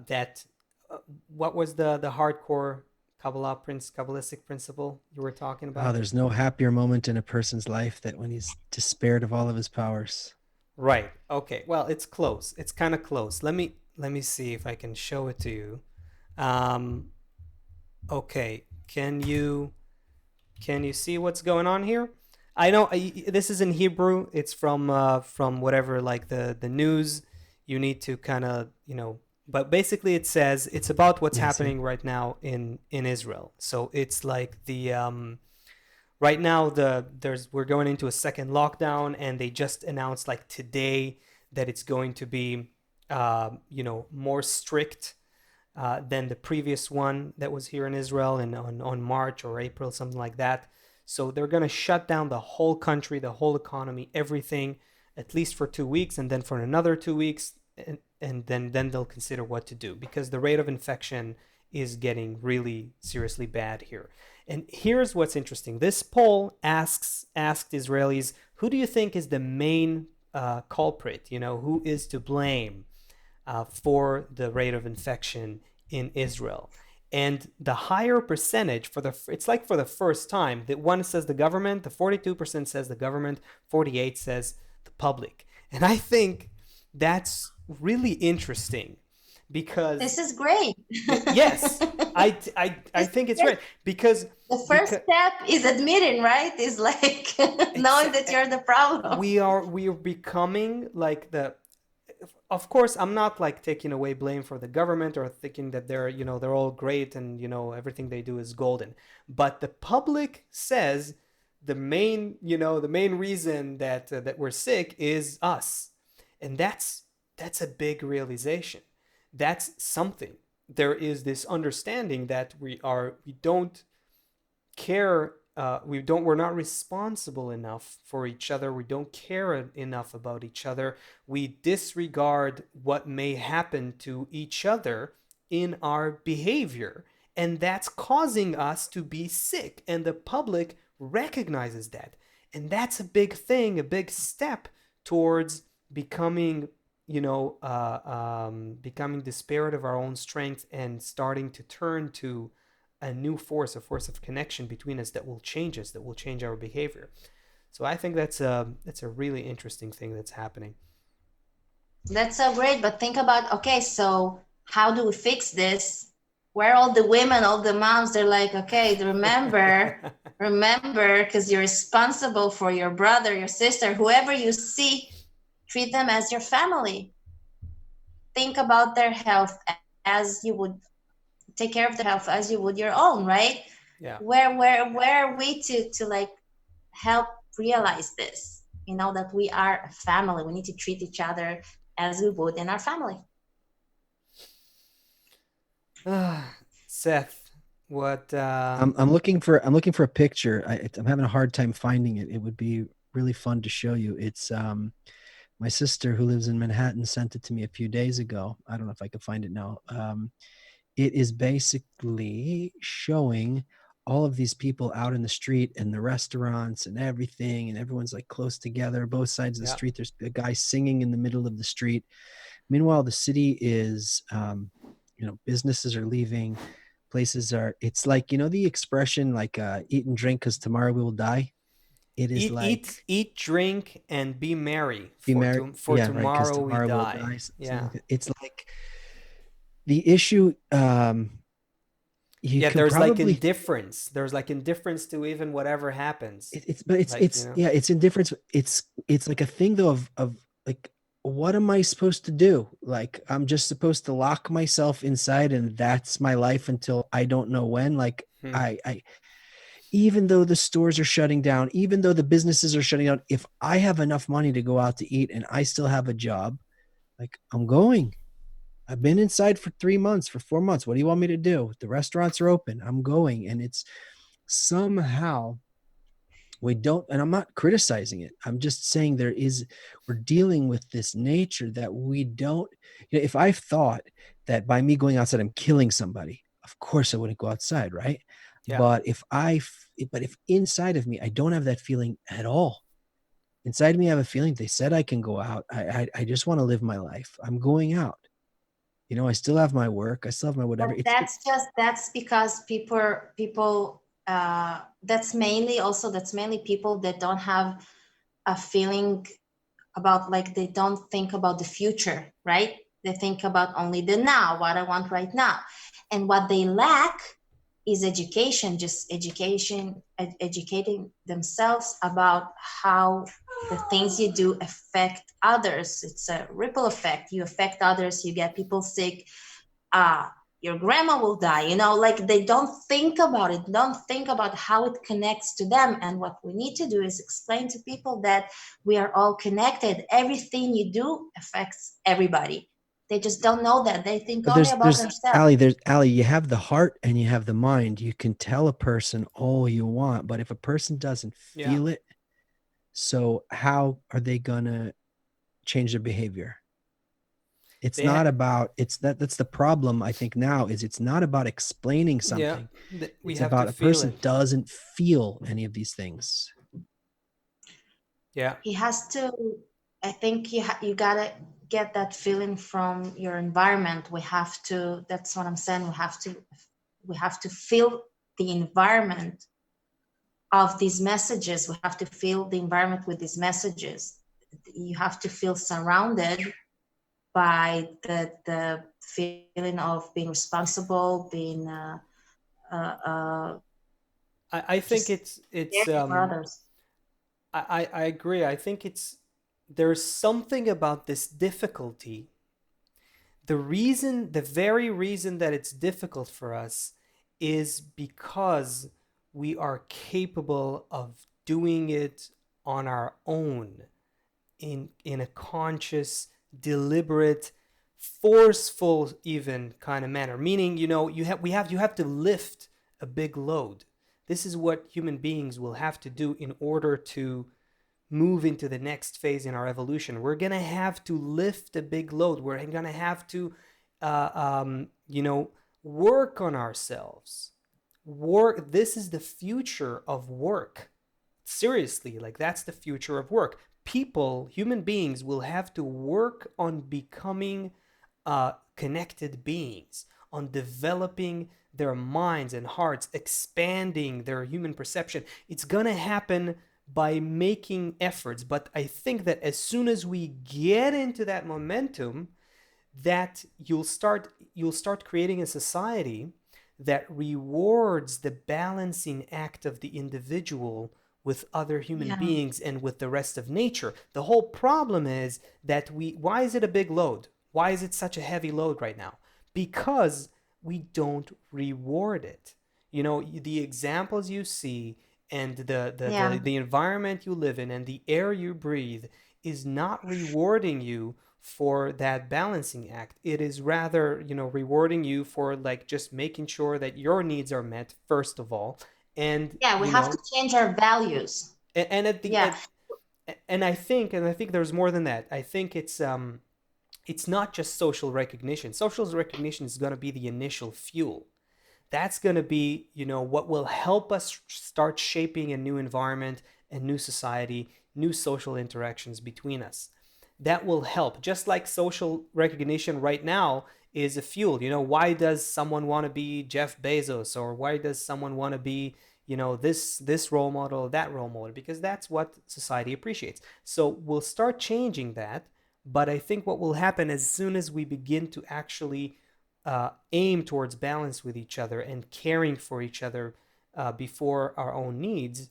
that. What was the hardcore Kabbalistic principle you were talking Oh, about? there's no happier moment in a person's life than when he's despaired of all of his powers. Right. Okay. Well, it's close. It's kind of close. Let me see if I can show it to you. Um, okay. Can you see what's going on here? I know this is in Hebrew. It's from whatever, like the news. You need to kind of but basically it says it's about what's Yes, happening right now in Israel. So it's like the right now we're going into a second lockdown, and they just announced like today that it's going to be more strict than the previous one that was here in Israel on March or April, something like that. So they're going to shut down the whole country, the whole economy, everything, at least for 2 weeks, and then for another 2 weeks, and then they'll consider what to do because the rate of infection is getting really seriously bad here. And here's what's interesting. This poll asked Israelis, who do you think is the main culprit? Who is to blame for the rate of infection in Israel? And the higher percentage it's like for the first time that one says the government, the 42% says the government, 48 says the public. And I think that's really interesting because This is great. yes, I think it's great because the first step is admitting, right? Is like knowing that you're the problem. We are becoming like of course, I'm not like taking away blame for the government or thinking that they're all great and everything they do is golden. But the public says the main reason that we're sick is us, and that's a big realization. That's something. There is this understanding that we don't care, we're not responsible enough for each other. We don't care enough about each other. We disregard what may happen to each other in our behavior, and that's causing us to be sick, and the public recognizes that. And that's a big thing, a big step towards becoming becoming the spirit of our own strength and starting to turn to a new force, a force of connection between us that will change us, that will change our behavior. So I think that's a really interesting thing that's happening. That's so great. But think about, okay, so how do we fix this? Where are all the women, all the moms? They're like, okay, remember, because you're responsible for your brother, your sister, whoever you see, treat them as your family. Think about their health as you would take care of their health as you would your own, right? Yeah. Where are we to like help realize this? That we are a family. We need to treat each other as we would in our family. Seth, what? I'm looking for a picture. I'm having a hard time finding it. It would be really fun to show you. It's my sister who lives in Manhattan sent it to me a few days ago. I don't know if I can find it now. It is basically showing all of these people out in the street and the restaurants and everything, and everyone's like close together, both sides of the street. There's a guy singing in the middle of the street. Meanwhile, the city is, businesses are leaving, places are, it's like, the expression like eat and drink because tomorrow we will die. It is eat, drink, and be merry. For tomorrow, right, tomorrow we we'll die. Yeah. It's like the issue. There's like indifference. There's like indifference to even whatever happens. It's indifference. It's like a thing though of like, what am I supposed to do? Like, I'm just supposed to lock myself inside and that's my life until I don't know when. Like I even though the stores are shutting down, even though the businesses are shutting down, if I have enough money to go out to eat and I still have a job, like, I'm going. I've been inside for 3 months, for 4 months. What do you want me to do? The restaurants are open. I'm going. And it's somehow we don't, and I'm not criticizing it. I'm just saying we're dealing with this nature that we don't, if I thought that by me going outside, I'm killing somebody, of course I wouldn't go outside. Right. Yeah. But if inside of me, I don't have that feeling at all. Inside of me, I have a feeling they said I can go out. I just want to live my life. I'm going out. I still have my work. I still have my whatever. That's because people that's mainly people that don't have a feeling about, like, they don't think about the future, right? They think about only the now, what I want right now. And what they lack is education, educating themselves about how the things you do affect others. It's a ripple effect. You affect others, you get people sick, your grandma will die, like they don't think about it, don't think about how it connects to them. And what we need to do is explain to people that we are all connected. Everything you do affects everybody. They just don't know that. They think But only about themselves. There's Ali, you have the heart and you have the mind. You can tell a person all you want, but if a person doesn't Yeah. feel it, so how are they gonna change their behavior? It's They not ha- about that's the problem I think now is it's not about explaining yeah, something. we It's have to about a feel person it. doesn't feel any of these things. Yeah. He has to, I think you gotta get that feeling from your environment. We have to, that's what I'm saying, we have to feel the environment of these messages. We have to feel the environment with these messages. You have to feel surrounded by the feeling of being responsible, being I think just there it's for others. I agree. I think it's there's something about this difficulty. The very reason that it's difficult for us is because we are capable of doing it on our own in a conscious, deliberate, forceful even kind of manner. Meaning, you have to lift a big load. This is what human beings will have to do in order to move into the next phase in our evolution. We're gonna have to lift a big load. We're gonna have to, work on ourselves. Work. This is the future of work. Seriously, like that's the future of work. People, human beings, will have to work on becoming connected beings, on developing their minds and hearts, expanding their human perception. It's gonna happen by making efforts. But I think that as soon as we get into that momentum, that you'll start creating a society that rewards the balancing act of the individual with other human Yeah, beings and with the rest of nature. The whole problem is that why is it a big load? Why is it such a heavy load right now? Because we don't reward it. The examples you see and yeah, the environment you live in and the air you breathe is not rewarding you for that balancing act. It is rather, rewarding you for like just making sure that your needs are met first of all, and yeah. We have to change our values. and at the Yeah, and I think there's more than that. I think it's not just social recognition. Social recognition is going to be the initial fuel. That's going to be, what will help us start shaping a new environment, a new society, new social interactions between us. That will help. Just like social recognition right now is a fuel. Why does someone want to be Jeff Bezos, or why does someone want to be, this role model, that role model? Because that's what society appreciates. So we'll start changing that. But I think what will happen as soon as we begin to actually aim towards balance with each other and caring for each other before our own needs,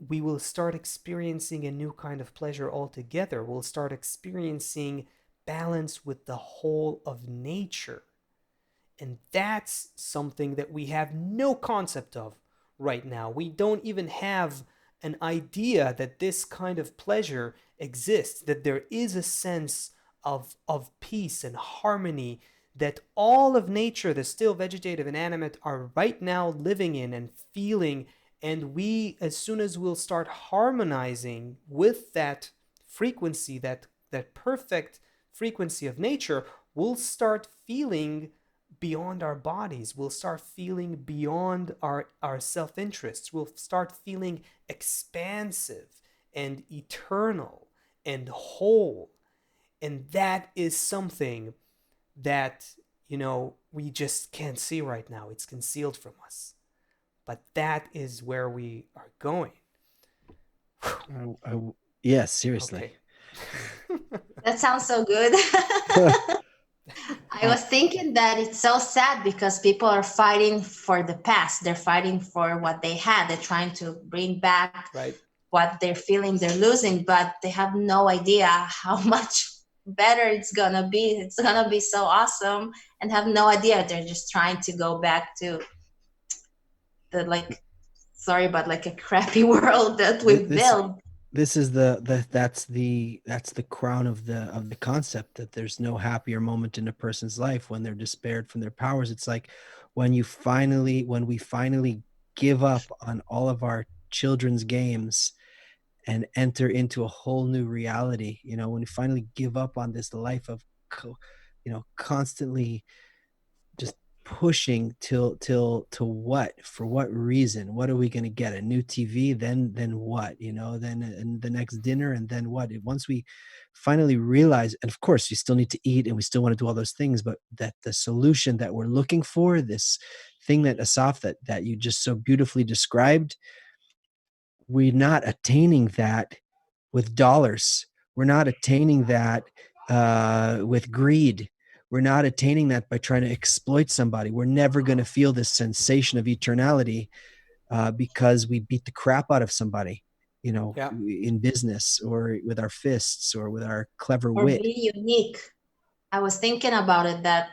we will start experiencing a new kind of pleasure altogether. We'll start experiencing balance with the whole of nature. And that's something that we have no concept of right now. We don't even have an idea that this kind of pleasure exists, that there is a sense of peace and harmony that all of nature, the still, vegetative, and animate, are right now living in and feeling. And we, as soon as we'll start harmonizing with that frequency, that perfect frequency of nature, we'll start feeling beyond our bodies. We'll start feeling beyond our self interests. We'll start feeling expansive and eternal and whole. And that is something that, we just can't see right now. It's concealed from us. But that is where we are going. Yes, seriously. Okay. that sounds so good. I was thinking that it's so sad because people are fighting for the past. They're fighting for what they had. They're trying to bring back Right. what they're feeling they're losing, but they have no idea how much better it's gonna be. It's gonna be so awesome, and have no idea. They're just trying to go back to the, like, sorry, but like a crappy world that we've This built. this is that's the crown of the concept, that there's no happier moment in a person's life when they're despaired from their powers. It's like when we finally give up on all of our children's games and enter into a whole new reality, when we finally give up on this life of constantly just pushing till to what, for what reason, what are we going to get, a new TV, then what, then and the next dinner, and then what, once we finally realize, and of course you still need to eat and we still want to do all those things, but that the solution that we're looking for, this thing that Asaf, that you just so beautifully described, we're not attaining that with dollars. We're not attaining that with greed. We're not attaining that by trying to exploit somebody. We're never going to feel this sensation of eternality because we beat the crap out of somebody, Yeah. in business or with our fists or with our clever Or wit. be unique. I was thinking about it that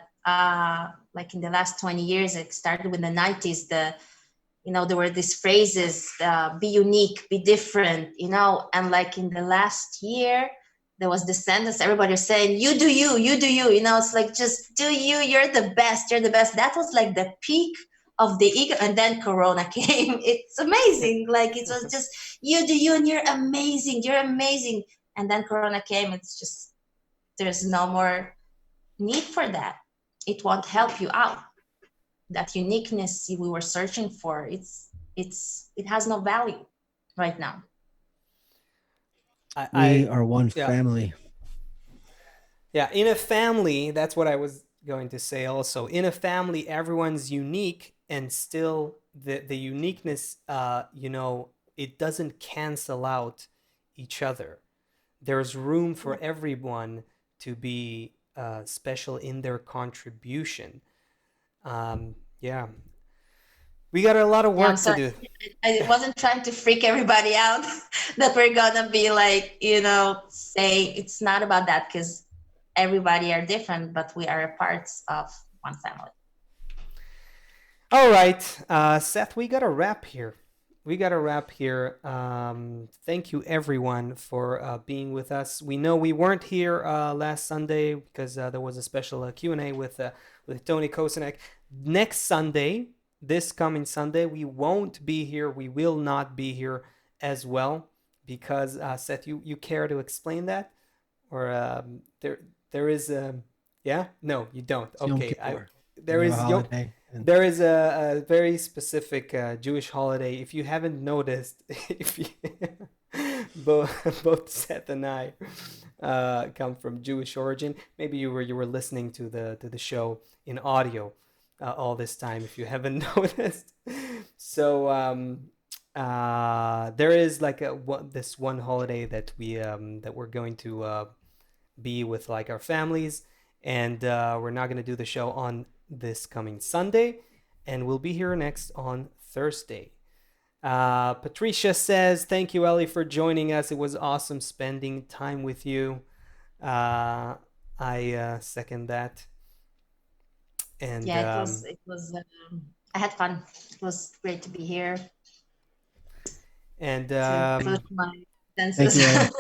like in the last 20 years, it started with the 90s, there were these phrases, be unique, be different, and like in the last year, there was the sentence, everybody was saying, you do you, you do you, it's like, just do you, you're the best, you're the best. That was like the peak of the ego. And then Corona came. It's amazing. Like it was just, you do you, and you're amazing, you're amazing. And then Corona came. It's just, there's no more need for that. It won't help you out. That uniqueness we were searching for, it has no value right now. We I are one yeah. family. Yeah, in a family, that's what I was going to say also. In a family, everyone's unique, and still the uniqueness, it doesn't cancel out each other. There's room for everyone to be special in their contribution. Yeah, we got a lot of Yeah, I'm work to sorry. do. I wasn't trying to freak everybody out that we're gonna be like, say it's not about that, because everybody are different, but we are parts of one family. All right, Seth, we got to wrap here. We got to wrap here. Thank you, everyone, for being with us. We know we weren't here last Sunday because there was a special Q&A with Tony Kosanek. Next Sunday, this coming Sunday, we won't be here. We will not be here as well because, Seth, you care to explain that? Or there is a... Yeah? No, you don't. It's Yom Okay. Kippur. There We have a is holiday. And there is a very specific Jewish holiday. If you haven't noticed, if you, both Seth and I come from Jewish origin. Maybe you were listening to the show in audio all this time. If you haven't noticed, so there is like this one holiday that we're going to be with like our families, and we're not going to do the show on this coming Sunday, and we'll be here next on Thursday. Patricia says, thank you, Ellie, for joining us. It was awesome spending time with you. I second that. And Yeah, it was I had fun. It was great to be here and to put my thank senses. you, Ellie.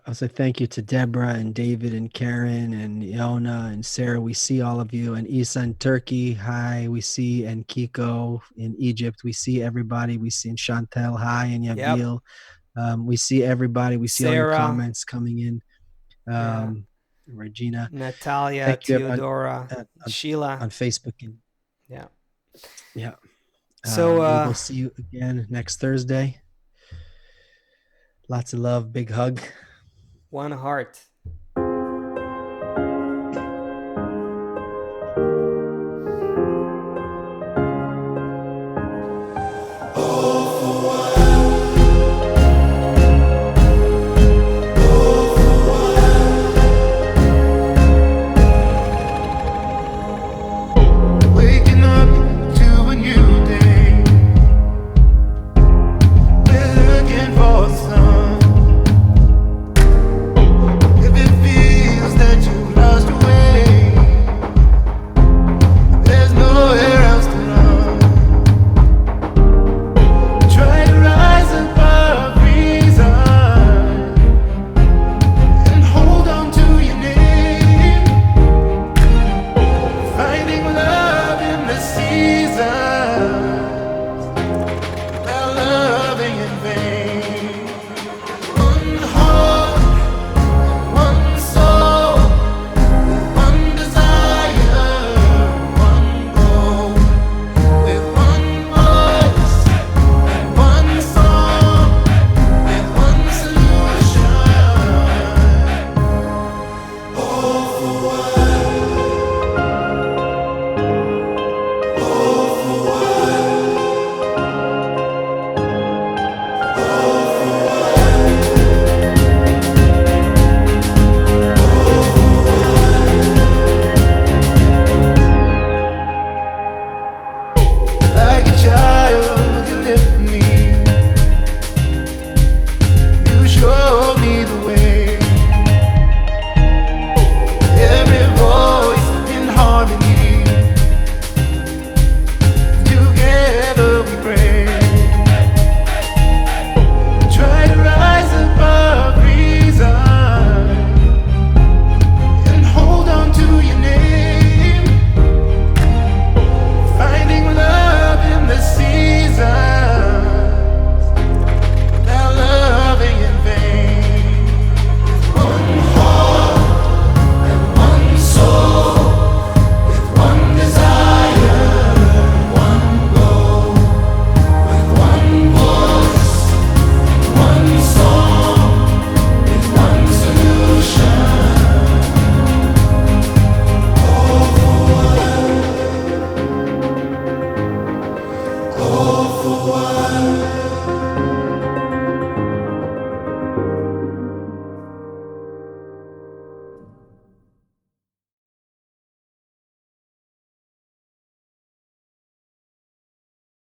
I'll say thank you to Deborah and David and Karen and Yona and Sarah. We see all of you, and Isa in Turkey. Hi, we see, and Kiko in Egypt. We see everybody. We see in Chantel. Hi, and yep, Yabil. We see everybody. We see all your Sarah, comments coming in. yeah, Regina. Natalia, Thank you, everyone, Theodora, on Sheila, Facebook. And yeah. yeah, So we will see you again next Thursday. Lots of love. Big hug. one heart.